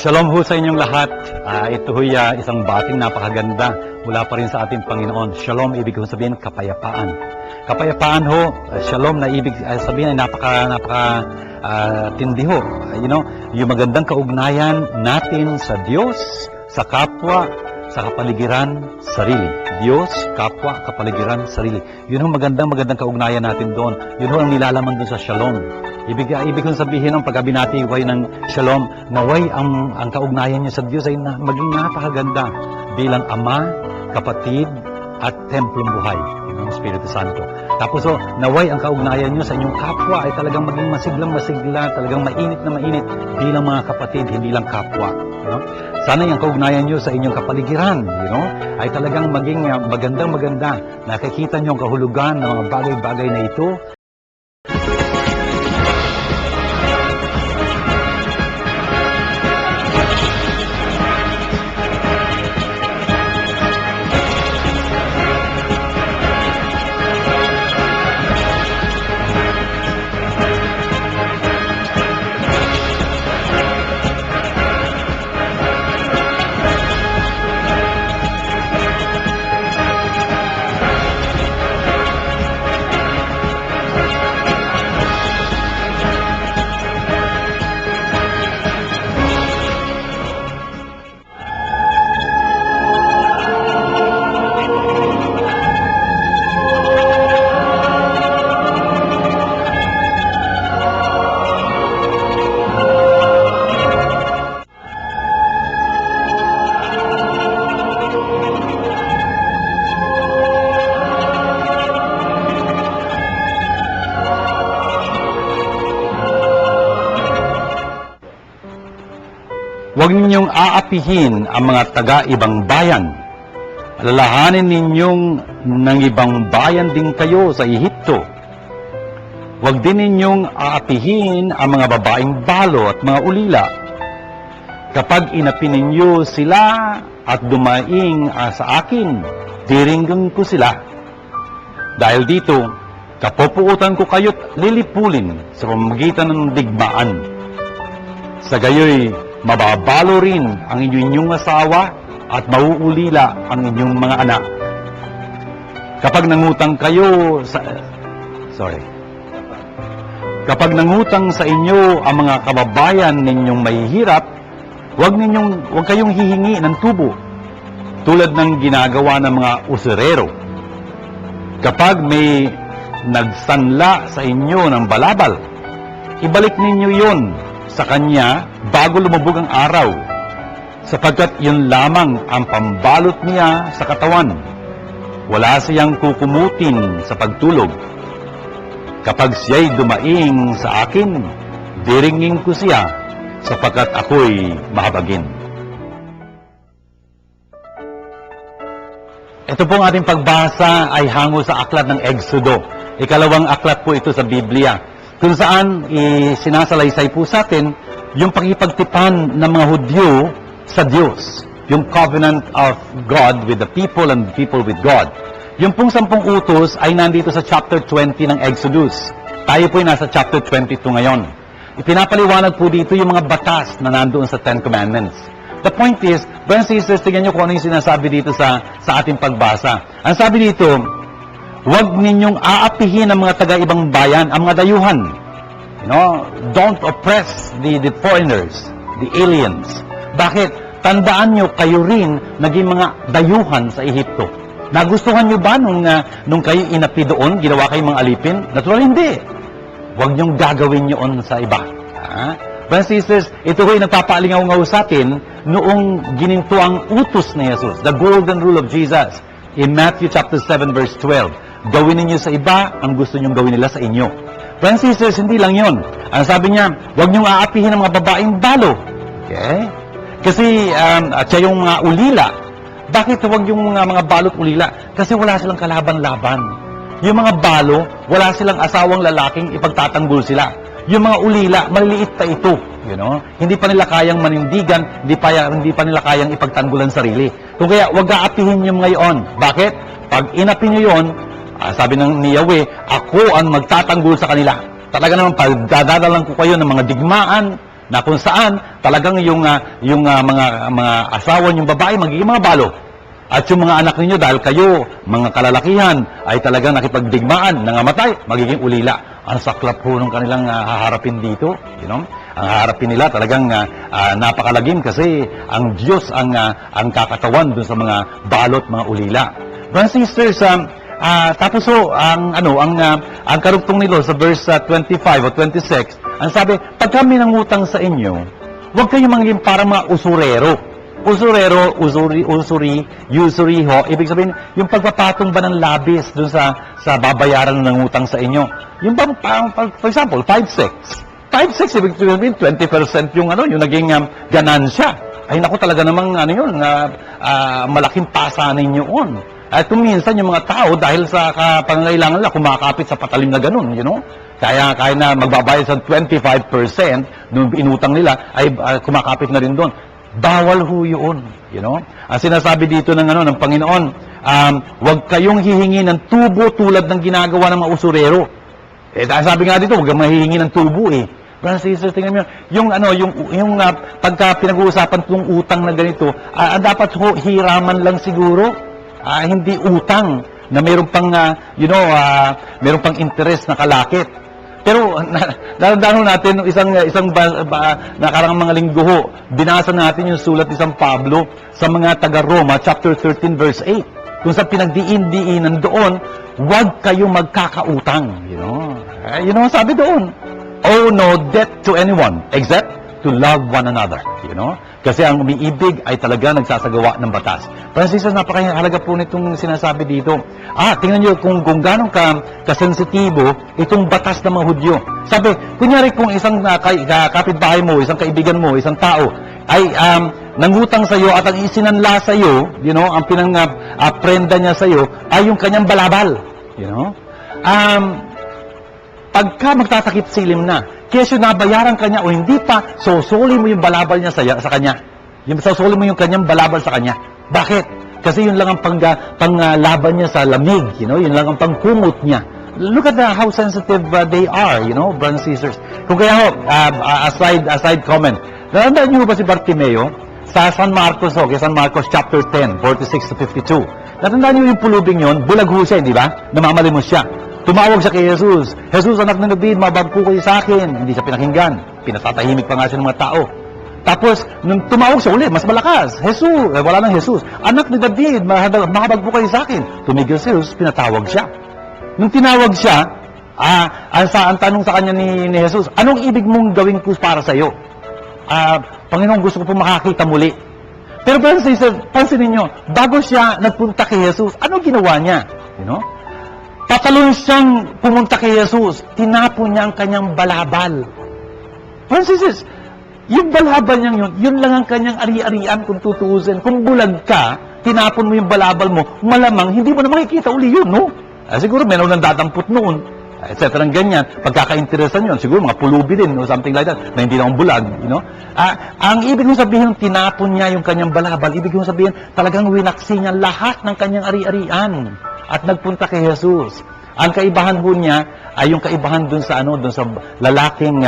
Shalom ho sa inyong lahat. Ito ho isang bating napakaganda mula pa rin sa ating Panginoon. Shalom, ibig sabihin kapayapaan. Kapayapaan ho, shalom na ibig sabihin ay napaka tindi ho. Yung magandang kaugnayan natin sa Diyos, sa kapwa, sa kapaligiran, sarili. Diyos, kapwa, kapaligiran, sarili. Yun ho magandang kaugnayan natin doon. Yun ho ang nilalaman doon sa shalom. Ibig kong sabihin ng pagkabinati kayo ng shalom, naway ang kaugnayan niyo sa Diyos ay maging napakaganda bilang Ama, Kapatid, at Templong Buhay, yung Espiritu Santo. Tapos naway ang kaugnayan niyo sa inyong kapwa ay talagang maging masiglang-masigla, talagang mainit na mainit bilang mga kapatid, hindi lang kapwa. Sana yung kaugnayan niyo sa inyong kapaligiran, ay talagang maging magandang-maganda. Nakikita niyo ang kahulugan ng mga bagay-bagay na ito. Huwag ninyong aapihin ang mga taga-ibang bayan. Alalahanin ninyong ng ibang bayan din kayo sa Ehipto. Huwag din ninyong aapihin ang mga babaeng balo at mga ulila. Kapag inapi ninyo sila at dumaing sa akin, diringgan ko sila. Dahil dito, kapupuutan ko kayo't lilipulin sa pamamagitan ng digmaan. Sa gayoy, mababalo rin ang inyong asawa at mauulila ang inyong mga anak. Kapag nangutang sa inyo ang mga kababayan ninyong mahihirap, huwag kayong hihingi ng tubo, tulad ng ginagawa ng mga usurero. Kapag may nagsanla sa inyo ng balabal, ibalik ninyo yon sa kanya bago lumubog ang araw, sapagkat yun lamang ang pambalot niya sa katawan. Wala siyang kukumutin sa pagtulog. Kapag siya'y dumaing sa akin, diringin ko siya, sapagkat ako'y mahabagin. Ito pong ating pagbasa ay hango sa aklat ng Exodo. Ikalawang aklat po ito sa Biblia, kung saan sinasalaysay po sa atin yung pakipagtipan ng mga Hudyo sa Diyos. Yung covenant of God with the people and the people with God. Yung pong 10 utos ay nandito sa chapter 20 ng Exodus. Tayo po ay nasa chapter 22 ngayon. Ipinapaliwanag po dito yung mga batas na nandoon sa 10 Commandments. The point is, brothers and sisters, tingnan nyo kung ano yung sinasabi dito sa ating pagbasa. Ang sabi dito, huwag ninyong aapihin ang mga taga-ibang bayan, ang mga dayuhan. Don't oppress the foreigners, the aliens. Bakit? Tandaan nyo, kayo rin naging mga dayuhan sa Ehipto. Nagustuhan nyo ba nung kayo inapi doon, ginawa kayong mga alipin? Natural, hindi. Huwag nyong gagawin yun sa iba. Brothers and sisters, ito ko'y nagpapaalingaw-ngaw sa atin noong gininto ang utos ni Jesus, the golden rule of Jesus, in Matthew chapter 7 verse 12. Gawin ninyo sa iba ang gusto nyong gawin nila sa inyo. Brothers and sisters, hindi lang yon. Ang sabi niya, huwag nyong aapihin ang mga babaeng balo. Okay? Kasi, at siya yung mga ulila. Bakit huwag yung mga balot ulila? Kasi wala silang kalaban-laban. Yung mga balo, wala silang asawang lalaking ipagtatanggol sila. Yung mga ulila, maliliit pa ito. Hindi pa nila kayang manindigan, hindi pa nila kayang ipagtanggulan sarili. Kung kaya, huwag aapihin yung ngayon. Bakit? Pag inapi nyo yun, sabi ng Yahweh, ako ang magtatanggol sa kanila. Talaga naman, pagdadadalan ko kayo ng mga digmaan, na kung saan talagang mga asawa niyong babae magiging mga balo. At yung mga anak ninyo, dahil kayo, mga kalalakihan, ay talagang nakipagdigmaan, nangamatay, magiging ulila. Ang saklap po ng kanilang haharapin dito. You know? Ang haharapin nila talagang napakalagim kasi ang Diyos ang kakatawan dun sa mga balot, mga ulila. Brothers and sisters, tapos ang karugtong nilo sa verse 25 o 26, ang sabi, pag kami nangutang sa inyo, huwag kayong maging parang mga usurero. Usury ho, ibig sabihin, yung pagpapatong ba ng labis dun sa babayaran ng utang sa inyo. Yung for example, 5-6. 5-6, ibig sabihin, 20% yung naging ganansya. Ay naku, talaga namang malaking pasanin yun. At kung minsan yung mga tao, dahil sa pangangailangan nila, kumakapit sa patalim na ganun, you know? Kaya na magbabayad sa 25% nung inutang nila, ay kumakapit na rin doon. Bawal ho yun, you know? Ang sinasabi dito ng Panginoon, huwag kayong hihingi ng tubo tulad ng ginagawa ng mga usurero. Sabi nga dito, huwag kang mahihingi ng tubo eh. Brothers and sisters, tingnan mo yung pagka pinag-uusapan itong utang na ganito, dapat ho, hiraman lang siguro, hindi utang na mayroon pang, mayroon pang interest na kalakit. Pero dahan natin isang nakarang mga linggo ho, binasa natin yung sulat ni San Pablo sa mga taga-Roma, chapter 13, verse 8. Kung sa pinagdiin-diinan doon, huwag kayong magkakautang. You know, sabi doon, owe no debt to anyone except to love one another. You know? Kasi ang umiibig ay talaga nagsasagawa ng batas. Francis, napakahalaga po nitong sinasabi dito. Tingnan nyo kung gano'ng kasensitibo itong batas ng mga Hudyo. Sabi, kunyari kung isang kapitbahay mo, isang kaibigan mo, isang tao, ay nangutang sa iyo at ang isinanla sa iyo, you know, ang prenda niya sa iyo, ay yung kanyang balabal. You know? Pagka magtatakip silim na, kesyo nabayaran kanya o hindi pa, sosoli mo yung balabal niya sa kanya. Sosoli mo yung kanyang balabal sa kanya. Bakit? Kasi yun lang ang panglaban niya sa lamig, you know, yun lang ang pangkumot niya. Look at how sensitive they are, you know, brothers and sisters. Kung kaya ho, aside comment, natandaan niyo ba si Bartimeo? Sa San Marcos, kay San Marcos chapter 10, 46 to 52. Natandaan niyo yung pulubing yun, bulag ho siya, di ba? Namamalimos siya. Tumawag siya kay Jesus. Jesus, anak ng David, mababko kayo sa akin. Hindi siya pinakinggan. Pinatatahimik pa nga siya ng mga tao. Tapos, nung tumawag siya ulit, mas malakas. Jesus, wala nang Jesus. Anak ni David, makabagpo kayo sa akin. Tumigil si Jesus, pinatawag siya. Nung tinawag siya, ang tanong sa kanya ni Jesus, anong ibig mong gawin ko para sa iyo? Panginoon, gusto ko po makakita muli. Pero pansinin nyo, bago siya nagpunta kay Jesus, ano ginawa niya? You know? Tatalon siyang pumunta kay Jesus, tinapon niya ang kanyang balabal. Francis, yung balabal niya yun lang ang kanyang ari-arian kung tutuusin. Kung bulag ka, tinapon mo yung balabal mo, malamang hindi mo na makikita uli yun, no? Siguro meron nang dadampot noon, etc. Ganyan, pagkakainteresan yun, siguro mga pulubi din, o something like that, na hindi na akong bulag, you know? Ang ibig mong sabihin, tinapon niya yung kanyang balabal, ibig mong sabihin, talagang winaksi niya lahat ng kanyang ari-arian. At nagpunta kay Jesus. Ang kaibahan ho niya ay yung kaibahan dun sa lalaking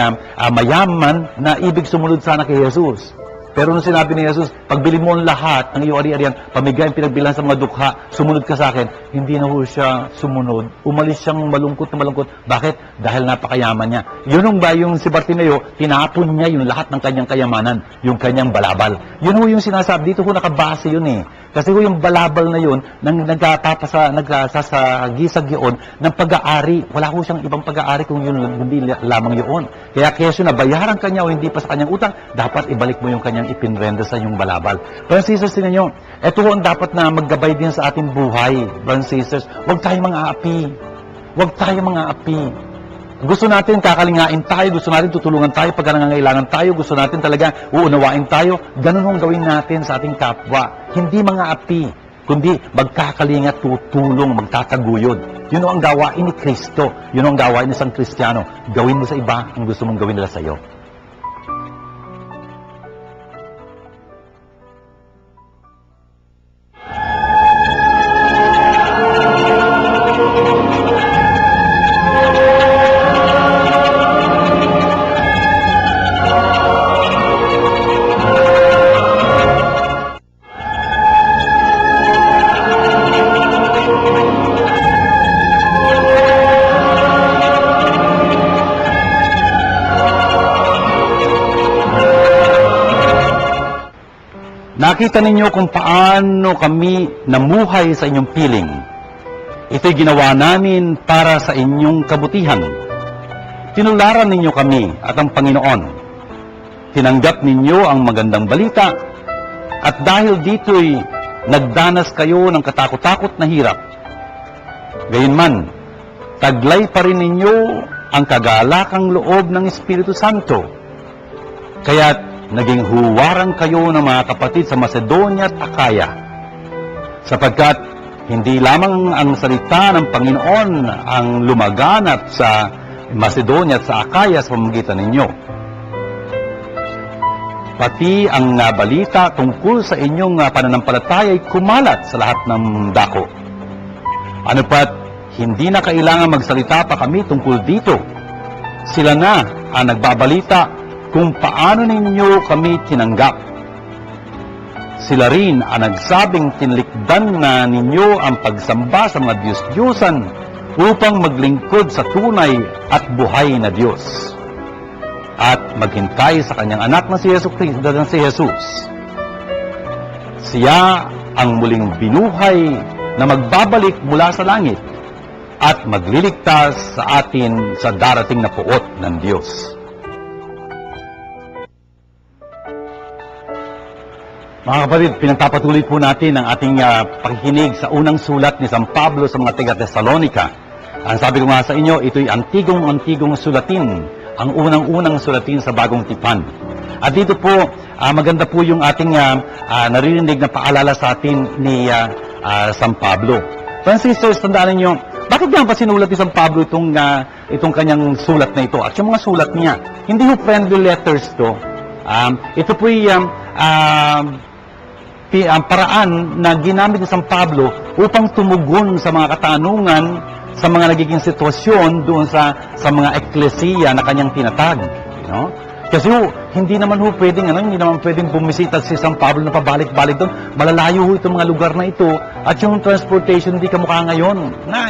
mayaman na ibig sumunod sana kay Jesus. Pero nung sinabi ni Jesus, pagbili mo ang lahat ng iyong ari-arian, pamigay ang pinagbilan sa mga dukha, sumunod ka sa akin, hindi na ho siya sumunod. Umalis siyang malungkot na malungkot. Bakit? Dahil napakayaman niya. Yun ba yung si Bartimeo, tinapon niya yung lahat ng kanyang kayamanan, yung kanyang balabal. Yun ho yung sinasabi, dito ho nakabase yun eh. Kasi ho yung balabal na yun, nagsasagisag yun ng pag-aari. Wala ho siyang ibang pag-aari kung yun hindi lamang yun. Kaya kesyo na bayaran kanya o hindi pa sa kanyang utang, dapat ibalik mo yung kanyang ipinrenda sa yung balabal. Brothers and sisters, tingnan nyo, ito ho ang dapat na maggabay din sa ating buhay. Brothers and sisters, huwag tayong mga api. Huwag tayong mga api. Gusto natin kakalingain tayo, gusto natin tutulungan tayo pag nangangailangan tayo, gusto natin talaga uunawain tayo. Ganun ang gawin natin sa ating kapwa. Hindi mga api, kundi magkakalinga, tutulong, magtataguyod. Yun ang gawain ni Kristo. Yun ang gawain ng isang Kristiyano. Gawin mo sa iba ang gusto mong gawin nila sa iyo. Nakita ninyo kung paano kami namuhay sa inyong piling. Ito'y ginawa namin para sa inyong kabutihan. Tinularan ninyo kami at ang Panginoon. Tinanggap ninyo ang magandang balita at dahil dito'y nagdanas kayo ng katakot-takot na hirap. Gayunman, taglay pa rin ninyo ang kagalakang loob ng Espiritu Santo. Kaya't naging huwaran kayo ng mga kapatid sa Macedonia at Akaya, sapagkat hindi lamang ang salita ng Panginoon ang lumaganap sa Macedonia at sa Akaya sa pamamagitan ninyo, pati ang balita tungkol sa inyong pananampalataya ay kumalat sa lahat ng dako. Ano pat, hindi na kailangan magsalita pa kami tungkol dito. Sila na ang nagbabalita kung paano ninyo kami tinanggap. Sila rin ang nagsabing tinlikdan na ninyo ang pagsamba sa mga Diyos-Diyosan upang maglingkod sa tunay at buhay na Diyos at maghintay sa kanyang anak na si Jesus. Siya ang muling binuhay na magbabalik mula sa langit at magliligtas sa atin sa darating na puot ng Diyos. Mga kapatid, pinagpapatuloy po natin ang ating pakikinig sa unang sulat ni San Pablo sa mga taga-Thessalonica. Ang sabi ko nga sa inyo, ito'y antigong sulatin, ang unang-unang sulatin sa Bagong Tipan. At dito po, maganda po yung ating naririnig na paalala sa atin ni San Pablo. Friends and sisters, tandaan ninyo, bakit nga ba sinulat ni San Pablo itong kanyang sulat na ito? At yung mga sulat niya, hindi ho friendly letters to. Ito po yung paraan na ginamit ni San Pablo upang tumugon sa mga katanungan, sa mga nagiging sitwasyon doon sa mga eklesiya na kanyang tinatag. You know? Kasi hindi naman pwedeng bumisita si San Pablo na pabalik-balik doon. Malalayo itong mga lugar na ito. At yung transportation, hindi kamukha ngayon. Na,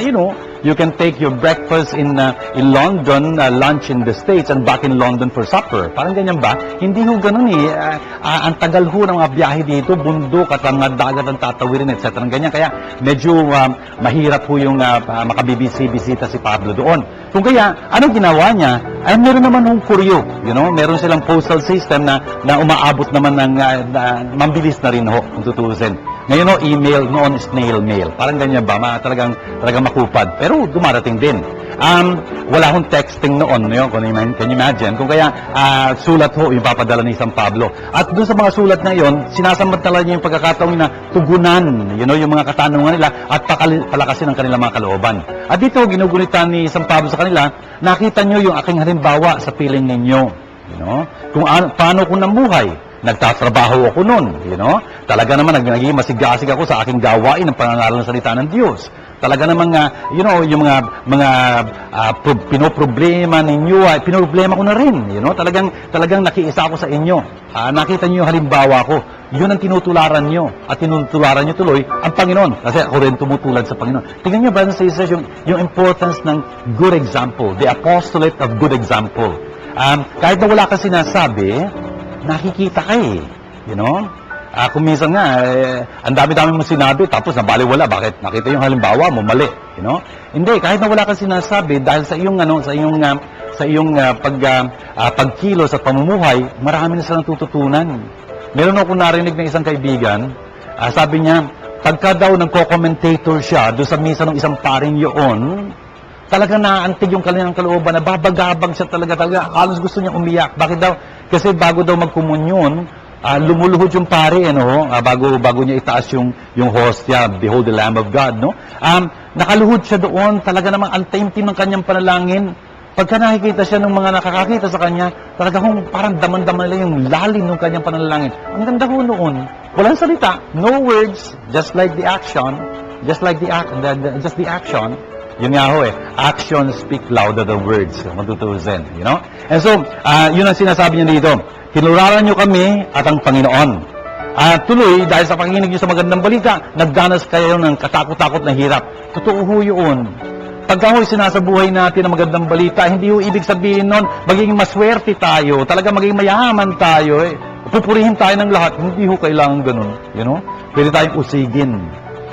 you can take your breakfast in London, lunch in the States, and back in London for supper. Parang ganyan ba? Hindi ho ganun eh. Ang tagal ho ng mga biyahe dito, bundok at ang dagat ang tatawirin, etc. Ganyan. Kaya medyo mahirap ho yung makabibisi-bisita si Pablo doon. Kung kaya, anong ginawa niya? Ay meron naman hong kuryo. Meron silang postal system na umaabot naman ng mabilis na rin ho, kung tutusin. Ngayon email, noon snail mail. Parang ganyan ba? Talagang makupad. Pero dumarating din. Wala hong texting noon. Can you imagine? Kung kaya, sulat ho yung papadala ni San Pablo. At doon sa mga sulat na yon, sinasamantala niya yung pagkakataon na tugunan, yung mga katanungan nila at palakasin ang kanilang mga kalooban. At dito, ginugulitan ni San Pablo sa kanila, nakita nyo yung aking halimbawa sa piling ninyo. Kung paano ko namuhay. Nagtatrabaho ako noon, Talaga naman naging masigasig ako sa aking gawain ng pangangaral ng salita ng Diyos. Talaga naman yung mga pinoproblema ninyo, pinoproblema ko na rin, Talagang nakiisa ako sa inyo. Nakita niyo yung halimbawa ko. Yun ang tinutularan niyo at tinutularan niyo tuloy ang Panginoon. Kasi ako rin tumutulad sa Panginoon. Tingnan niyo, brothers and sisters, yung importance ng good example, the apostolate of good example. Kahit na wala kang sinasabi, nakikita ka eh. Kung minsan nga, ang dami-dami mong sinabi, tapos nabaliwala, bakit? Nakita yung halimbawa mo, mali. Hindi, kahit na wala kang sinasabi, dahil sa iyong pagkilos at pamumuhay, marami na silang tututunan. Meron ako narinig ng isang kaibigan, sabi niya, pagka daw nagko-commentator siya, doon sa misa ng isang paring yun, talaga naantig yung kanilang kalooban, na babagabag siya talaga, halos gusto niya umiyak. Bakit daw? Kasi bago daw magkomunyon, lumuluhod yung pare, bago niya itaas yung hostia, behold the Lamb of God, nakaluhod siya doon, talaga namang ang taimtim ng kanyang panalangin. Pagka nakikita siya ng mga nakakakita sa kanya, talaga parang daman-daman nila yung lalim ng kanyang panalangin. Ang ganda ho noon. Walang salita, no words, just like the action, just the action. Yun nga ho action speak louder than words, matutusin, And so, yun ang sinasabi niya dito. Tinularan niyo kami at ang Panginoon. Tuloy, dahil sa pakikinig niyo sa magandang balita, nagdanas kayo ng katakot-takot na hirap. Totoo ho yun. Pagka ho'y sinasabuhay natin ang magandang balita, hindi ho ibig sabihin nun, magiging maswerte tayo, talaga magiging mayaman tayo. pupurihin tayo ng lahat. Hindi ho kailangan ganun. You know? Pwede tayong usigin.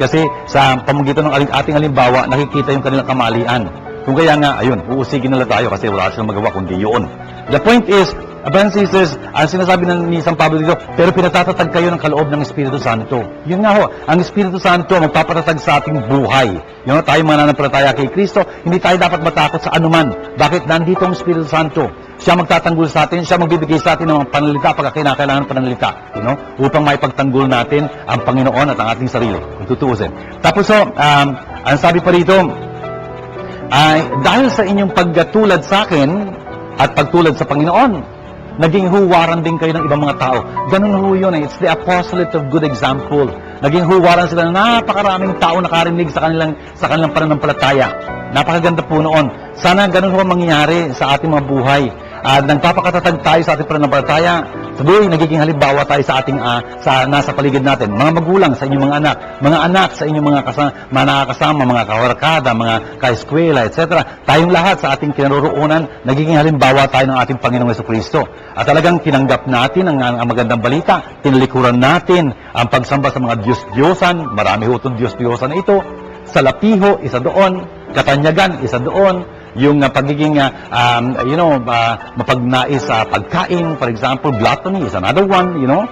Kasi sa pamamagitan ng ating halimbawa, nakikita yung kanilang kamalian. Kung kaya nga, ayun, uusigin nila tayo kasi wala silang magawa kundi yun. The point is, brothers and sisters, ang sinasabi ni San Pablo dito, pero pinatatatag kayo ng kaloob ng Espiritu Santo. Yun nga ho, ang Espiritu Santo magpapatatag sa ating buhay. Yun know, tayo mananampalataya kay Kristo, hindi tayo dapat matakot sa anuman. Bakit? Nandito ang Espiritu Santo. Siya magtatanggol sa atin, siya magbibigay sa atin ng mga panalita pagka kinakailangan ng panalita. You know, upang maipagtanggol natin ang Panginoon at ang ating sarili. Kung tutuusin. Tapos so, ang sabi pa rito, ay dahil sa inyong pagtulad sa akin at pagtulad sa Panginoon, naging huwaran din kayo ng ibang mga tao. Ganun ho yun eh. It's the apostolate of good example. Naging huwaran sila ng napakaraming tao nakarinig sa kanilang pananampalataya. Napakaganda po noon. Sana ganun ho mangyayari sa ating mga buhay. Nagpapakatatag tayo sa ating pananampalataya. Sabi, nagiging halimbawa tayo sa ating nasa paligid natin. Mga magulang sa inyong mga anak sa inyong mga nakakasama, mga kawarkada, mga kaeskwela, etc. Tayong lahat sa ating kinaroroonan, nagiging halimbawa tayo ng ating Panginoong Jesucristo. At talagang tinanggap natin ang magandang balita, tinalikuran natin ang pagsamba sa mga Diyos-Diyosan, marami ho itong Diyos-Diyosan na ito, Salapiho, isa doon, Katanyagan, isa doon, yung pagiging, mapagnais sa pagkain, for example, gluttony is another one, you know,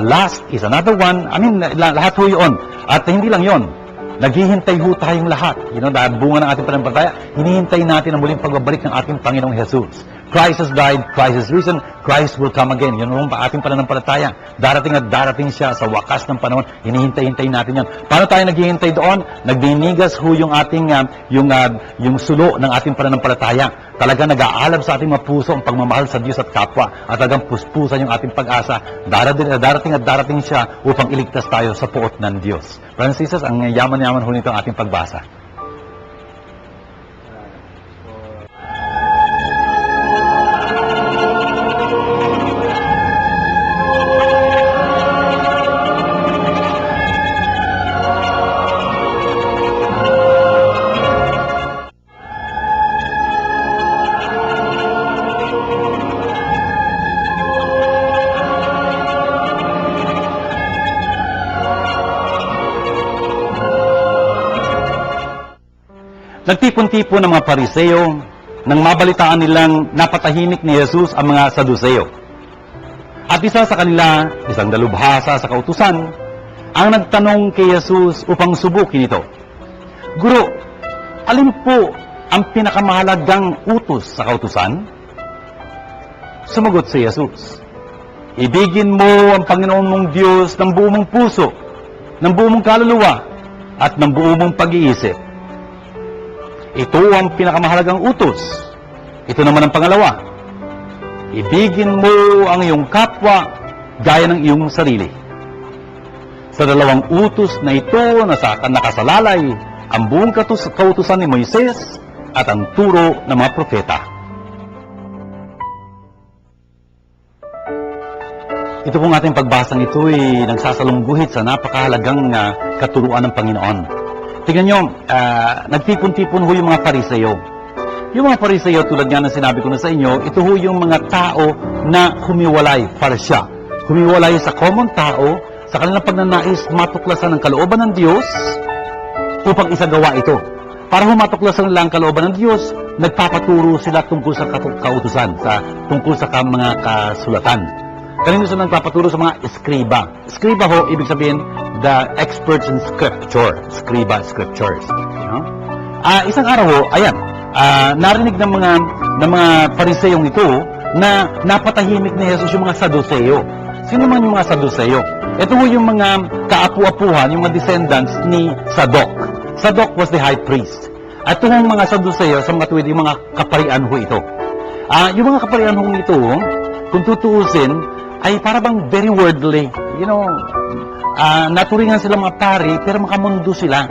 lust is another one. I mean, lahat ho yun. At hindi lang yun. Naghihintay ho tayong lahat. You know, dahil bunga ng ating pananampalataya, hinihintay natin ang muling pagbabalik ng ating Panginoong Jesus. Christ has died, Christ has risen, Christ will come again. Yun ang ating pananampalataya. Darating at darating siya sa wakas ng panahon. Hinihintay natin yan. Paano tayo naghihintay doon? Nagdinigas ho yung ating, yung sulo ng ating pananampalataya. Talaga nag-aalab sa ating mga puso ang pagmamahal sa Diyos at kapwa. At talagang puspusan yung ating pag-asa. Darating at darating siya upang iligtas tayo sa puot ng Diyos. Francis, ang yaman-yaman ho nito ang ating pagbasa. Nagtipon-tipon ng mga Pariseo nang mabalitaan nilang napatahimik ni Jesus ang mga Saduseo. At isa sa kanila, isang dalubhasa sa kautusan, ang nagtanong kay Jesus upang subukin ito. Guro, alin po ang pinakamahalagang utos sa kautusan? Sumagot si Jesus, ibigin mo ang Panginoon mong Diyos ng buong mong puso, ng buong mong kaluluwa, at ng buong mong pag-iisip. Ito ang pinakamahalagang utos. Ito naman ang pangalawa. Ibigin mo ang iyong kapwa gaya ng iyong sarili. Sa dalawang utos na ito nakasalalay ang buong kautusan ni Moises at ang turo ng mga propeta. Ito pong ating pagbasang ito ay nagsasalungguhit sa napakahalagang katuruan ng Panginoon. Tingnan nyo, nagtipon-tipon ho yung mga Pariseo. Yung mga Pariseo, tulad nga ng sinabi ko na sa inyo, ito ho yung mga tao na humiwalay, parsya. Humiwalay sa common tao, sa kanilang pagnanais matuklasan ng kalooban ng Diyos upang isagawa ito. Para humatuklasan nila ang kalooban ng Diyos, nagpapaturo sila tungkol sa kautusan, tungkol sa mga kasulatan. Kanino sila nagpapaturo sa mga eskriba. Eskriba ho, ibig sabihin, the experts in scripture. Scriba, scriptures. You know? Isang araw ho, ayan, narinig ng mga Pariseyong ito na napatahimik ni Jesus yung mga Saduseo. Sino man yung mga Saduseo? Ito ho yung mga kaapu-apuhan, yung mga descendants ni Sadok. Sadok was the high priest. At ito yung mga Saduseo sa mga tuwid, yung mga kaparian ho ito. Yung mga kaparian ho ito, kung tutuusin, ay parang very worldly. You know, naturingan sila mga pari, pero makamundo sila.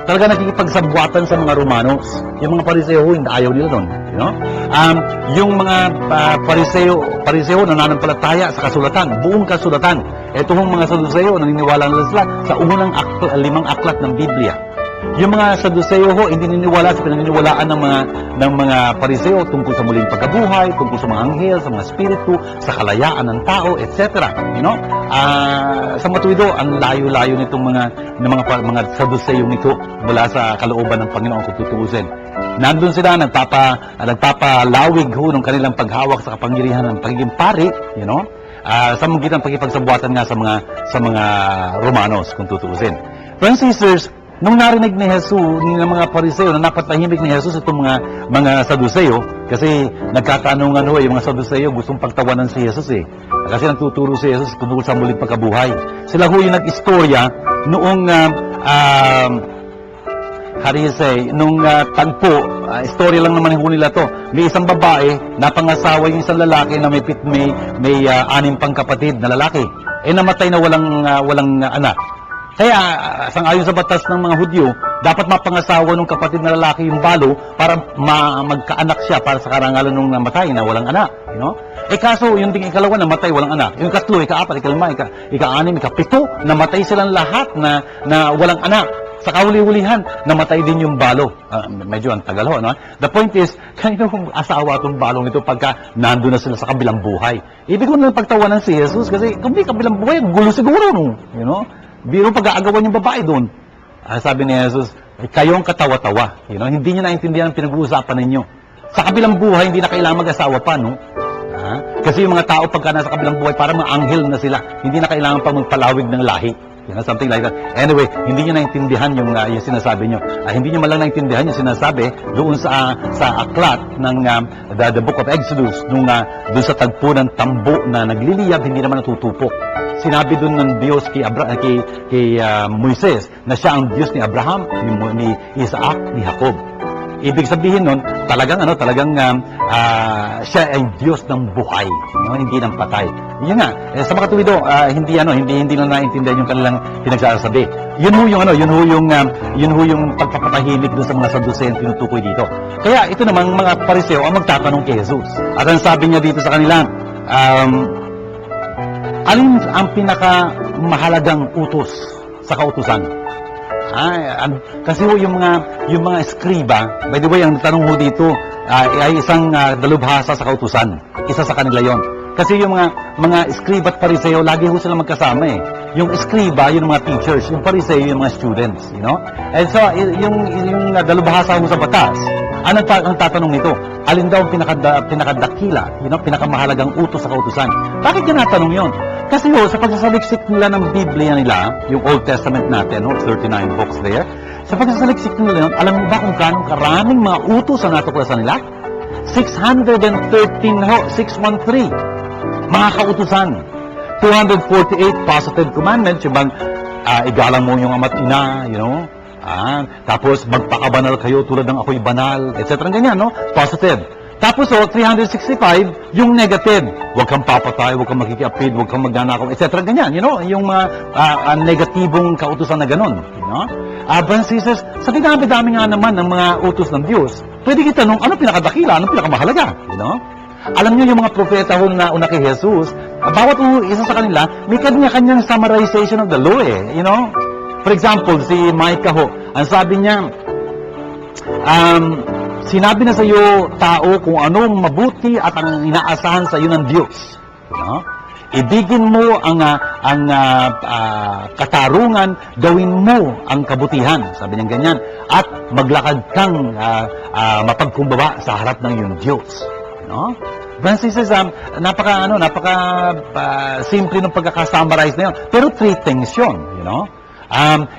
Talaga nakikipagsabwatan sa mga Romanos. Yung mga Pariseo, hindi ayaw nila doon. You know? Yung mga Pariseo nananampalataya sa kasulatan, buong kasulatan. Ito hong mga Saduseo, naniniwala nila sila sa unang 5 aklat ng Biblia. Yung mga Saduseo ho, hindi niniwala sa pinaniniwalaan ng mga Pariseo tungkol sa muling pagkabuhay, tungkol sa mga anghel, sa mga spiritu, sa kalayaan ng tao, etc. You know? Sa matuwido, ang layo-layo nitong mga Saduseo nito mula sa kalooban ng Panginoon kung tutuusin. Nandun sila, nagpapalawig ho ng kanilang paghawak sa kapangyarihan ng pagiging pari, you know? Sa magitan pagkipagsabuatan nga sa mga Romanos kung tutuusin. Friends and sisters, nung narinig ni Jesus, ng mga Pariseo, na napatahimik ni Jesus itong mga Saduseo, kasi nagkatanungan ho, yung mga Saduseo gustong pagtawanan si Jesus eh. Kasi nagtuturo si Jesus tungkol sa muling pagkabuhay. Sila ho yung nag-istorya noong, how do you say, nung tagpo, istorya lang naman ho nila to. May isang babae, napangasawa yung isang lalaki na may 6 pang kapatid na lalaki. Namatay na walang anak. Kaya, sangayon sa batas ng mga Hudyo, dapat mapangasawa ng kapatid na lalaki yung balo para magkaanak siya para sa karangalan nung namatay na walang anak. You know? Kaso, yung ding ikalawa namatay walang anak. Yung katlo, ika-4, ika-5, ika-6, ika-7, namatay silang lahat na walang anak. Sa kahuli-hulihan, namatay din yung balo. Medyo ang tagal ho, no? The point is, kanino kung asawa itong balong ito pagka nandun na sila sa kabilang buhay? Ibig ko na pagtawanan si Jesus kasi kung may kabilang buhay, gulo siguro, no? You know? Biro pag-aagawan yung babae doon. Sabi ni Jesus, kayong katawa-tawa. You know? Hindi niyo naintindihan ang pinag-uusapan ninyo. Sa kabilang buhay, hindi na kailangan mag-asawa pa, no? Kasi yung mga tao pagka nasa kabilang buhay, parang mga anghel na sila. Hindi na kailangan pa magpalawig ng lahi. You know, something like that. Anyway, hindi niyo naintindihan yung sinasabi niyo. Hindi niyo malang naintindihan yung sinasabi doon sa aklat ng the Book of Exodus, doon sa tagpo ng tambo na nagliliyab, hindi naman natutupok. Sinabi doon ng Diyos kay Moises na siya ang Diyos ni Abraham, ni Isaac, ni Jacob. Ibig sabihin nun, talagang siya ay Diyos ng buhay, no? Hindi ng patay. Yun nga, sa mga tuwido, hindi na naintindihan yung kanilang pinagsasabi. Yun ho yung pagpapatahimik doon sa mga Saduseo tinutukoy dito. Kaya ito namang mga Pariseo ang magtatanong kay Jesus. At ang sabi niya dito sa kanila, alin ang pinakamahalagang utos sa kautusan? Kasi yung mga eskriba, by the way, ang tanong ho dito ay isang dalubhasa sa kautusan. Isa sa kanila yon. Kasi yung mga eskriba at Pariseo, lagi ho sila magkasama eh. Yung eskriba, yung mga teachers, yung Pariseo, yung mga students, you know? And so, yung dalubhasa ho sa batas, ang tatanong nito, alin daw ang pinakadakila, you know, pinakamahalagang utos sa kautusan? Bakit niya natanong yon? Kasi ho, sa pagsasaliksik nila ng Biblia nila, yung Old Testament natin, 39 books there, sa pagsasaliksik nila yun, alam mo ba kung gano'ng karaming mga utos ang natuklasan nila? 613 ho, 613, mga kautusan. 248 positive commandments, yung bang igalang mo yung ama't ina, you know? Tapos magpakabanal kayo tulad ng ako'y banal, etc. Ganyan, no? Positive. Tapos 365, yung negative. Huwag kang papatay, huwag kang makikiapid, huwag kang magnanakaw, etc. Ganyan, you know? Yung mga negatibong kautusan na ganon, you know? Brothers and sisters, sa dinami-dami nga naman ng mga utos ng Diyos, pwede kita tanong, ano pinakadakila, ano pinakamahalaga, you know? Alam niyo yung mga propeta ho na una kay Jesus, bawat isa sa kanila, may kanya-kanyang summarization of the law eh, you know? For example, si Micah ho, ang sabi niya, sinabi na sa iyo, tao, kung anong mabuti at ang inaasahan sa iyo ng Diyos. No? Ibigin mo ang katarungan, gawin mo ang kabutihan. Sabi niya ganyan. At maglakad kang mapagkumbaba sa harap ng iyong Diyos. No? Brothers and sisters, napaka simple ng pagkakasummarize na yun. Pero 3 things yun, you know?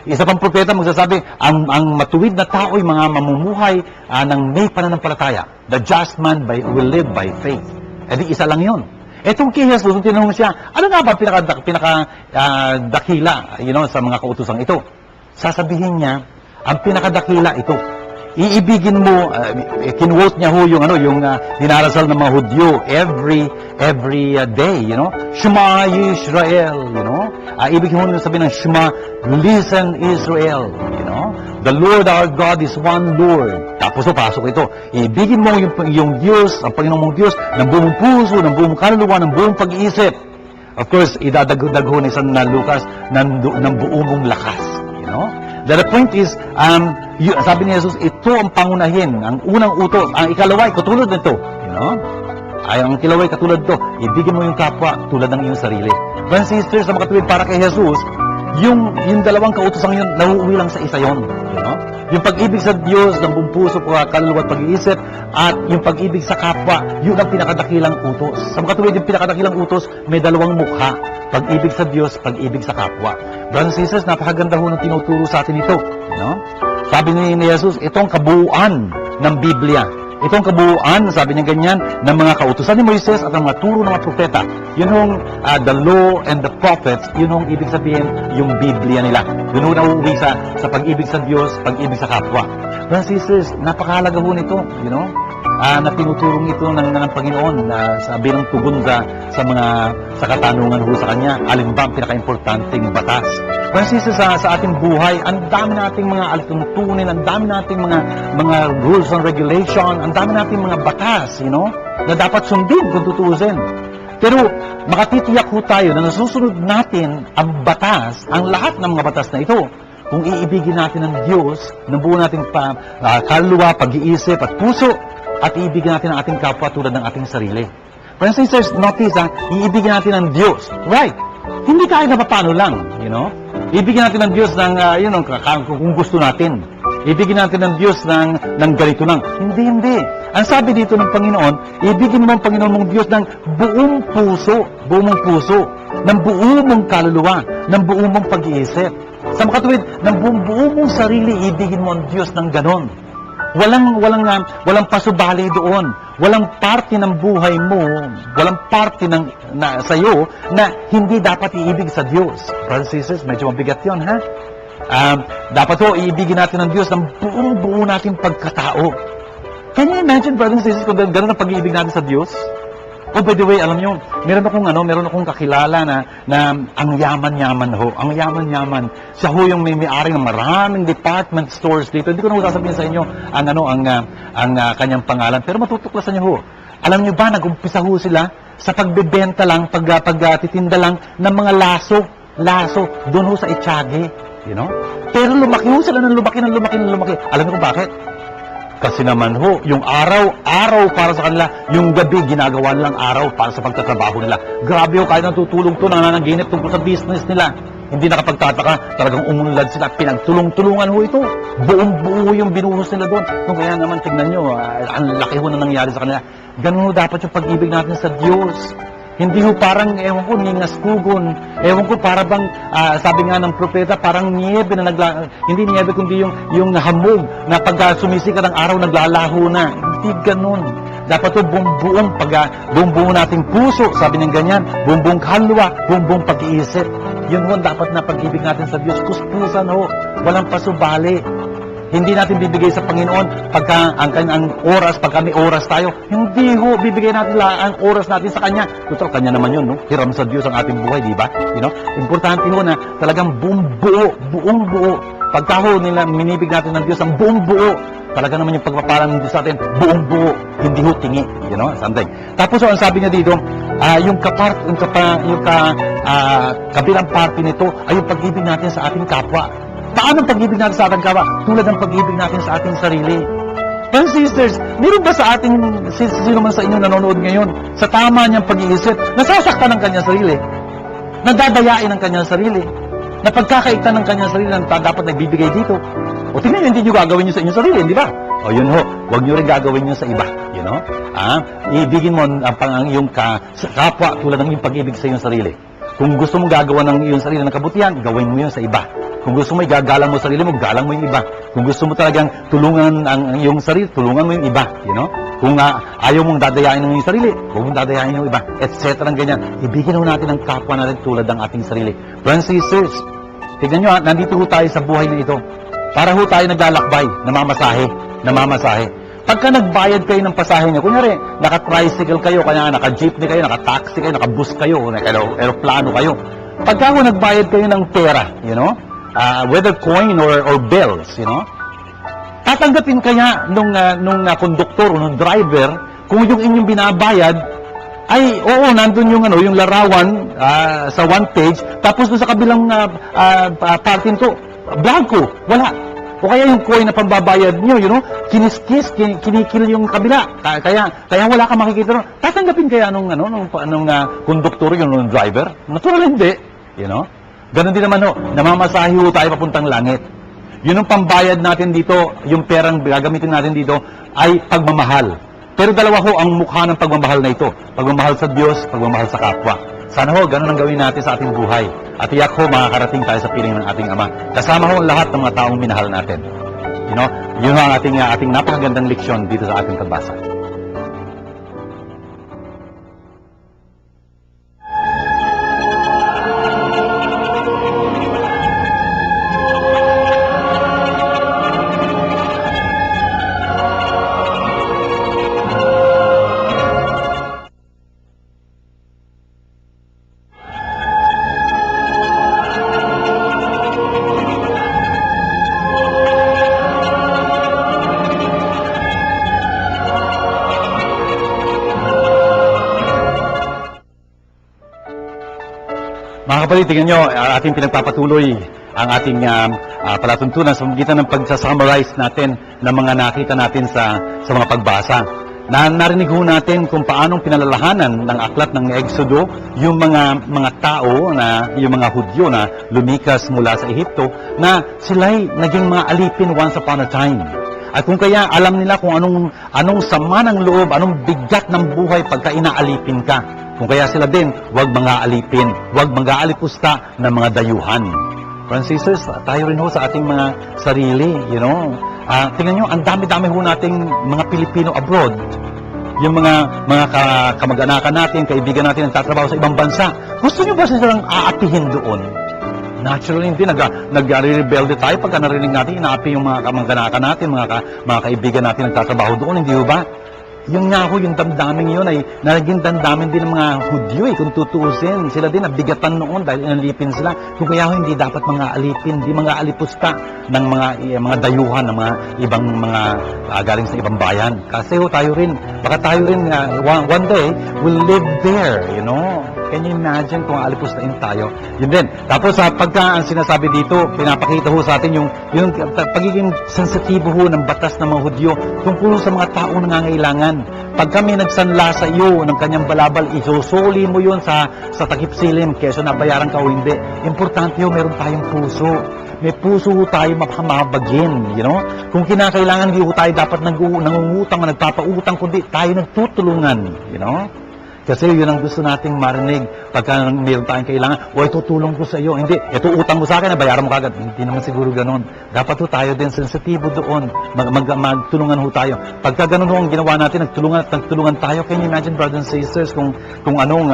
Isa pang propeta magsasabi, ang matuwid na tao ay mga mamumuhay ng may pananampalataya. The just man will live by faith. Di isa lang yun. Etong kay Jesus, nung tinanong siya, ano nga ba pinakadakila, you know, sa mga kautosang ito? Sasabihin niya, ang pinakadakila ito. Iibigin mo, kinwote niya ho yung dinarasal ng mga Hudyo every day, you know? Shema Yisrael, you know? Ibig mo sabihin ng Shema, listen Israel, you know? The Lord our God is one Lord. Tapos pasok ito. Ibigin mo yung Diyos, ang Panginoong mong Diyos, ng buong puso, ng buong kaluluwa, ng buong pag-iisip. Of course, idadagdag ho ni San Lucas ng buong mong lakas, you know? The point is, sabi ni Jesus, ito ang pangunahin, ang unang utos. Ang ikalawa ay katulad nito. You know? Ay, ang ikalawa ay katulad nito. Ibigin mo yung kapwa tulad ng iyong sarili. Brothers and sisters, sa mga katuwid para kay Jesus, yung dalawang kautosan yun, nauuwi lang sa isa yun. You know? Yung pag-ibig sa Diyos ng buong puso, kaluluwa at pag-iisip, at yung pag-ibig sa kapwa, yun ang pinakadakilang utos. Sa mga katuwid, yung pinakadakilang utos, may dalawang mukha. Pag-ibig sa Diyos, pag-ibig sa kapwa. Brothers and sisters, napakaganda ho ng tinuturo sa atin ito. No? Sabi ni Jesus, itong kabuuan ng Biblia. Itong kabuuan, sabi niya ganyan, ng mga kautusan ni Moises at ng mga turo ng mga propeta. Yun hong the law and the prophets, yun hong ibig sabihin yung Biblia nila. Yun hong nauuwi sa pag-ibig sa Diyos, pag-ibig sa kapwa. Brothers and sisters, napakahalaga ho nito, you know? Na tinuturong ito ng Panginoon na bilang tugon sa katanungan ho sa Kanya. Alin ba ang pinaka-importanting batas? Kasi sa ating buhay, ang dami nating mga alituntunin, ang dami nating mga rules and regulation, ang dami nating mga batas, you know, na dapat sundin kung tutuusin. Pero makatitiyak ho tayo na nasusunod natin ang batas, ang lahat ng mga batas na ito, kung iibigin natin ang Diyos, ng buo nating kaluluwa, pag-iisip at puso, at iibigin natin ang ating kapwa tulad ng ating sarili. For instance, notice, iibigin natin ang Diyos. Right. Hindi kahit na paano lang, you know. Ibigin natin ng Diyos ng, kung gusto natin. Ibigin natin ng Diyos ng ganito lang. Hindi. Ang sabi dito ng Panginoon, ibigin mo ang Panginoon mong Diyos ng buong puso, ng buong mong kaluluwa, ng buong mong pag-iisip. Sa makatuwid, ng buong mong sarili, ibigin mo ang Diyos ng ganon. Walang pasubali doon. Walang parte ng buhay mo, walang parte sa iyo na hindi dapat iibig sa Diyos. Brothers and sisters, medyo mabigat 'yon, ha? Dapat ho iibigin natin ng Diyos ng buong-buo nating pagkatao. Can you imagine, brothers and sisters, kung gano'n ang pag-iibig natin sa Diyos? Oh, by the way, alam nyo, meron akong kakilala na ang yaman-yaman ho. Ang yaman-yaman. Siya ho yung may-ari ng maraming department stores dito. Hindi ko na sasabihin sa inyo ang kanyang pangalan. Pero matutuklasan niyo ho. Alam niyo ba, nag-umpisa ho sila sa pagbebenta lang, pagtitinda lang ng mga laso. Doon ho sa Itiage. You know? Pero lumaki ho sila ng lumaki. Alam niyo kung bakit? Kasi naman ho, yung araw para sa kanila, yung gabi ginagawa nilang araw para sa pagtatrabaho nila. Grabe ho, kahit natutulong to, nananaginip tungkol sa business nila. Hindi nakapagtataka, talagang umunlad sila, pinagtulong-tulungan ho ito. Buong-buo yung binuhos nila doon. Kung kaya naman, tignan nyo, ang laki ho na nangyari sa kanila. Ganun ho dapat yung pag-ibig natin sa Diyos. Hindi ho parang, ewan ko, ningaskugon. Ewan ko, para bang, sabi nga ng propeta, parang niebe na hindi niebe, kundi yung hamog na pag sumisikat ang araw, naglalaho na. Hindi ganun. Dapat ho, buong-buong nating puso, sabi ng ganyan, buong-buong kaluluwa, buong-buong pag-iisip. Yun ho, dapat na pag-ibig natin sa Diyos. Kuspusan ho, walang pasubali. Hindi natin bibigay sa Panginoon pagka ang oras, pagka may oras tayo. Hindi ho, bibigay natin ang oras natin sa Kanya. Total, Kanya naman yun, no? Hiram sa Diyos ang ating buhay, di ba? You know? Importante ho na talagang buong buo. Pagka ho nila, minibig natin ng Diyos ang buong buo. Talaga naman yung pagpapalang ng Diyos sa atin, buong buo. Hindi ho tingi, you know? Something. Tapos, ang sabi niya dito, yung kabilang parte nito ay yung pag-ibig natin sa ating kapwa. Paano ang pag-ibig natin sa ating kapwa? Tulad ng pag-ibig natin sa ating sarili. And sisters, meron ba sa ating, sino man sa inyo nanonood ngayon, sa tama niyang pag-iisip, nasasaktan ng kanyang sarili, nadadayain ng kanyang sarili, na pagkakaigtan ng kanyang sarili na dapat nagbibigay dito? O tingnan nyo, hindi nyo gagawin nyo sa inyong sarili, di ba? O yun ho, huwag nyo rin gagawin nyo sa iba. You know? Iibigin mo ang iyong kapwa tulad ng iyong pag-ibig sa iyong sarili. Kung gusto mong gagawa ng iyong sarili ng kabutihan, gawin mo yun sa iba. Kung gusto mo igagalang mo sarili mo, galang mo yung iba. Kung gusto mo talagang tulungan ang iyong sarili, tulungan mo yung iba. You know? Kung ayaw mong dadayain ng iyong sarili, huwag mong dadayain yung iba. Etc. Ganyan. Ibigin mo natin ang kapwa natin tulad ng ating sarili. Brothers and sisters, tignan nyo nandito ho tayo sa buhay na ito. Para ho tayo naglalakbay, namamasahe. Pagka nagbayad kayo ng pasahe niyo, kunyari, naka-tricycle kayo, kanya naka-jeepney kayo, naka-taxi kayo, naka-bus kayo, aeroplano kayo. Pagka ho nagbayad kayo ng pera, you know, whether coin or bills, you know, tatanggapin kaya nung konduktor o nung driver kung yung inyong binabayad ay, oo, nandun yung larawan sa one page, tapos doon sa kabilang parte nito, blanco, wala. O kaya yung coin na pambabayad nyo, kiniskis, kinikil yung kabila. Kaya wala kang makikita ron. Tatanggapin kaya nung konduktor yun, nung driver? Natural hindi. Ganon din naman namamasahe tayo papuntang langit. Yun ang pambayad natin dito, yung perang gagamitin natin dito, ay pagmamahal. Pero dalawa ang mukha ng pagmamahal na ito. Pagmamahal sa Diyos, pagmamahal sa kapwa. Sana ganun ang gawin natin sa ating buhay. At iyak makakarating tayo sa piling ng ating Ama. Kasama ang lahat ng mga taong minahal natin. Yun ang ating napakagandang leksyon dito sa ating pagbasa. Mga kapatid, tingnan nyo, ating pinagpapatuloy ang ating palatuntunan sa magitan ng pagsa-summarize natin ng mga nakita natin sa mga pagbasa. Narinig ho natin kung paanong pinalalahanan ng aklat ng Exodo yung mga tao, yung mga Hudyo na lumikas mula sa Ehipto, na sila'y naging mga alipin once upon a time. At kung kaya alam nila kung anong sama ng loob, anong bigat ng buhay pagka inaalipin ka. Kung kaya sila din, huwag mga alipin, huwag mga alipusta ng mga dayuhan. Francisers, tayo rin ho sa ating mga sarili, tingnan nyo, ang dami-dami ho nating mga Pilipino abroad. Yung mga kamag-anakan natin, kaibigan natin ang tatrabaho sa ibang bansa. Gusto nyo ba silang aapihin doon? Naturally, hindi. Nag-rebelde tayo pagka narinig natin, inaapi yung mga kamag-anakan natin, mga kaibigan natin ang tatrabaho doon, hindi ho ba? Yung nga ho, yung damdaming yun ay naging damdamin din ng mga Hudyo kung tutuusin. Sila din nabigatan noon dahil inalipin sila. Kung kaya ho, hindi dapat mga alipin, hindi mga alipusta ng mga dayuhan, ng mga ibang galing sa ibang bayan. Kasi ho, baka tayo rin, one day, will live there, Can you imagine kung alipustain tayo? Yun din. Tapos pagka ang sinasabi dito, pinapakita ho sa atin yung pagiging sensitibo ho ng batas ng mga Hudyo tungkol sa mga taong nangangailangan. Pag kami nagsanla sa iyo ng kanyang balabal, isusuli mo yun sa takip silim, keso nabayaran ka o hindi. Importante ho, meron tayong puso. May puso ho tayo makamabagin, Kung kinakailangan, hindi ho tayo dapat nangungutang, nagpapautang, kundi tayo nagtutulungan, Kasi yun ang gusto nating marinig pagka mayroon tayong kailangan. O itutulong ko sa iyo. Hindi, ito utang mo sa akin, bayaran mo kagad. Hindi naman siguro ganon. Dapat ho tayo din sensitibo doon. Magtulungan ho tayo. Pagka ganon ho ang ginawa natin, nagtulungan tayo. Can you imagine, brothers and sisters, kung anong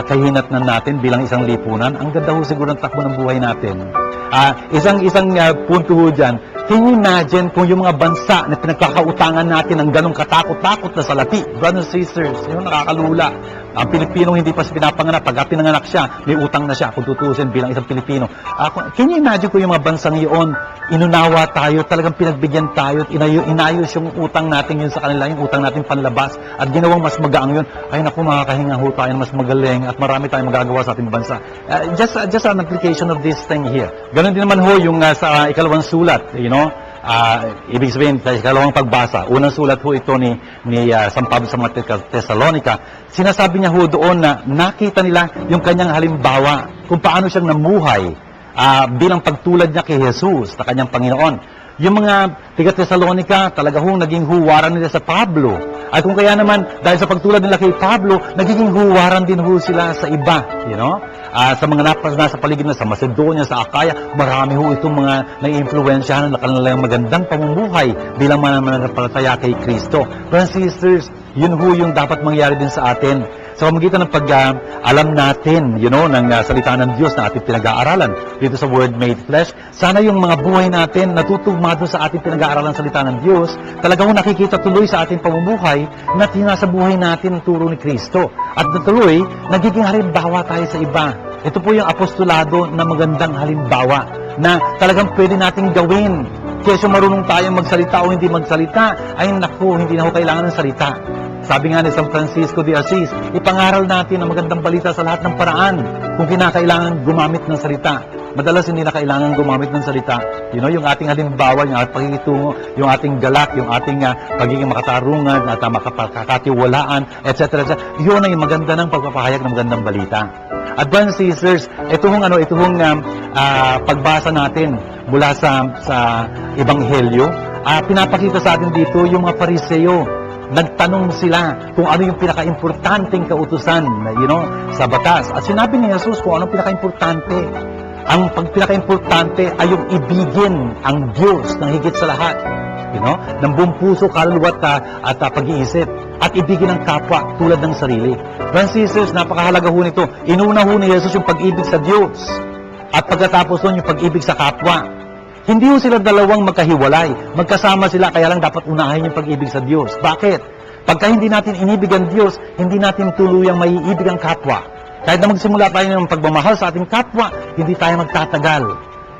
kahinatnan natin bilang isang lipunan? Ang ganda ho siguro ng takbo ng buhay natin. Isang punto ho dyan. Can you imagine kung yung mga bansa na pinagkakautangan natin ang ganong katakot-takot na salapi? Brothers and sisters, nakakalula. Ang Pilipino hindi pa pinapanganak. Pagka pinanganak siya, may utang na siya kung tutusin bilang isang Pilipino. Can you imagine kung yung mga bansang iyon, inunawa tayo, talagang pinagbigyan tayo, at inayos yung utang natin yun sa kanila, yung utang natin panlabas, at ginawang mas magaang yun. Ay naku, makakahinga ho tayo mas magaling, at marami tayong magagawa sa ating bansa. Just an application of this thing here. Ganon din naman ho yung sa ikalawang sulat, ibig sabihin, sa ikalawang pagbasa, unang sulat ho ito ni San Pablo sa mga Thessalonica, sinasabi niya ho doon na nakita nila yung kanyang halimbawa kung paano siyang namuhay bilang pagtulad niya kay Jesus na kanyang Panginoon. Yung mga taga-Thessalonica, talaga hong naging huwaran nila sa Pablo. At kung kaya naman, dahil sa pagtulad nila kay Pablo, nagiging huwaran din ho sila sa iba. Sa mga nasa paligid na sa Macedonia, sa Akaya, marami ho itong mga nai-influensyahan ng kanilang magandang pamumuhay bilang mananampalataya kay Kristo. Brothers and sisters, yun ho yung dapat mangyari din sa atin. Sa pamagitan ng pag-alam natin, ng salita ng Diyos na ating pinag-aaralan dito sa Word Made Flesh, sana yung mga buhay natin natutugma doon sa ating pinag-aaralan salita ng Diyos, talagang nakikita tuloy sa ating pamumuhay na tinasa buhay natin ang turo ni Kristo. At natuloy, nagiging halimbawa tayo sa iba. Ito po yung apostolado na magandang halimbawa na talagang pwede nating gawin. Kesa marunong tayong magsalita o hindi magsalita, ay naku, hindi na ho kailangan ng salita. Sabi nga ni San Francisco de Assis, ipangaral natin ang magandang balita sa lahat ng paraan. Kung kinakailangan gumamit ng salita, Madalas hindi na kailangan gumamit ng salita. Yung ating halimbawa, yung ating pakikitungo, yung ating galak, yung ating pagiging makatarungan at makakatiwalaan, etc. Yun ay maganda ng pagpapahayag ng magandang balita. At brothers and sisters, itong pagbasa natin mula sa Ebanghelyo, pinapakita sa atin dito yung mga Pariseo. Nagtanong sila kung ano yung pinaka-importanteng kautusan sa batas. At sinabi ni Jesus kung anong pinaka-importante. Ang pinaka-importante ay yung ibigin ang Diyos ng higit sa lahat. Ng buong puso, kaluluwa at pag-iisip. At ibigin ang kapwa tulad ng sarili. Brothers and sisters, napakahalaga ho nito. Inuna ho ni Jesus yung pag-ibig sa Diyos. At pagkatapos nun yung pag-ibig sa kapwa. Hindi ho sila dalawang magkahiwalay. Magkasama sila, kaya lang dapat unahin yung pag-ibig sa Diyos. Bakit? Pagka hindi natin inibig ang Diyos, hindi natin tuluyang maiibig ang kapwa. Kahit na magsimula tayo ng pagmamahal sa ating kapwa, hindi tayo magtatagal.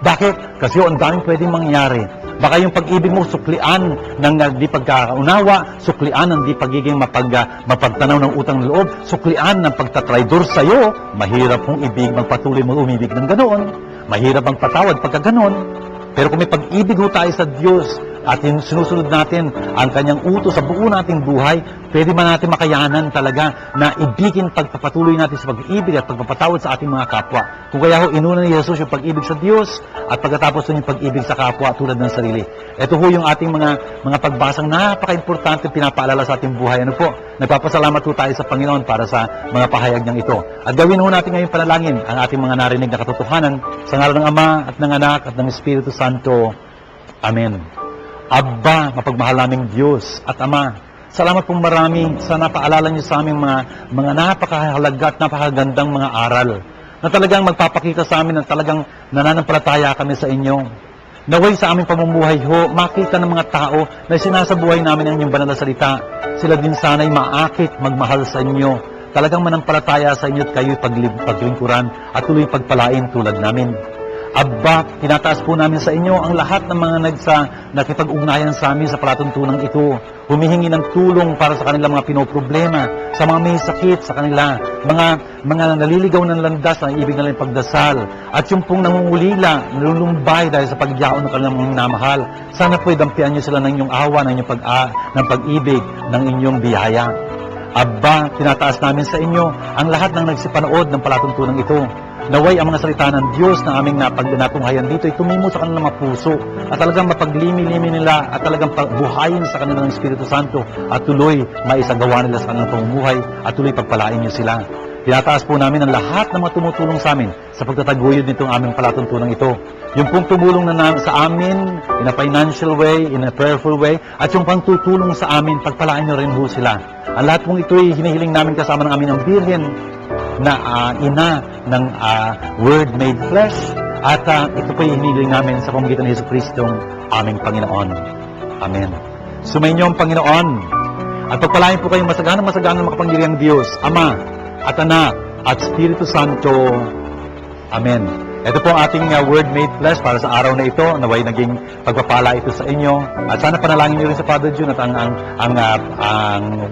Bakit? Kasi ang daming pwedeng mangyari. Baka yung pag-ibig mo suklian ng di pagkaunawa, suklian ng di pagiging mapagtanaw ng utang loob, suklian ng pagtatraidor sa'yo. Mahirap kung magpatuloy mo umibig ng ganoon. Mahirap ang patawad pagka ganoon. Pero kung may pag-ibig ho tayo sa Diyos at sinusunod natin ang kanyang utos sa buo nating buhay, pwede man natin makayanan talaga na ibigin pagpapatuloy natin sa pag-ibig at pagpapatawad sa ating mga kapwa. Kung kaya ho, inuna ni Jesus yung pag-ibig sa Diyos at pagkatapos nun yung pag-ibig sa kapwa tulad ng sarili. Ito ho yung ating mga pagbasang napaka-importante pinapaalala sa ating buhay. Nagpapasalamat ho tayo sa Panginoon para sa mga pahayag niyang ito. At gawin ho natin ngayon panalangin ang ating mga narinig na katotohanan sa ngalan ng Ama at ng Anak at ng Espiritu Santo. Amen. Abba, mapagmahal naming Diyos at Ama, salamat pong marami sa napaalala niyo sa aming mga napakahalaga at napakagandang mga aral na talagang magpapakita sa amin na talagang nananampalataya kami sa inyo. Naway sa aming pamumuhay ho, makita ng mga tao na sinasabuhay namin ang inyong banal na salita. Sila din sana'y maakit, magmahal sa inyo. Talagang manampalataya sa inyo at kayo'y paglingkuran at tuloy pagpalain tulad namin. Abba, tinataas po namin sa inyo ang lahat ng mga nakipag-ugnayan sa amin sa palatuntunan ito. Humihingi ng tulong para sa kanilang mga pinoproblema, sa mga may sakit sa kanila, mga naliligaw ng landas na ibig nila yung pagdasal, at yung pong nangungulila, nalulumbay dahil sa pagyaon ng kanilang mga minamahal. Sana po'y dampian niyo sila ng inyong awa, ng pag-ibig, ng inyong biyaya. Abba, tinataas namin sa inyo ang lahat ng nagsipanood ng palatuntunan ito. Naway ang mga salita ng Diyos na aming natunghayan dito ay tumimo sa kanilang mga puso at talagang mapaglimi-limi nila at talagang buhayin sa kanilang Espiritu Santo at tuloy maisagawa nila sa kanilang pamumuhay at tuloy pagpalain niyo sila. Tinataas po namin ang lahat ng mga tumutulong sa amin sa pagtataguyod nitong aming palatuntunan ito. Yung pong tumulong sa amin in a financial way, in a prayerful way, at yung pang tutulong sa amin, pagpalain niyo rin ho sila. Ang lahat pong ito ay hinihiling namin kasama ng amin ang Birhen na ina ng Word made flesh, at ito po yung hinihiling namin sa pamamagitan ng Jesucristong aming Panginoon. Amen. Sumainyo ang Panginoon at pagpalain po kayong masaganang makapangyarihang Diyos, Ama at Anak at Espiritu Santo. Amen. Ito po ang ating Word made flesh para sa araw na ito. Naway naging pagpapala ito sa inyo. At sana panalangin niyo rin sa Father June at ang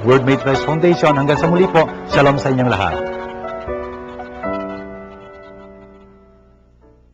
Word made flesh Foundation. Hanggang sa muli po, shalom sa inyong lahat.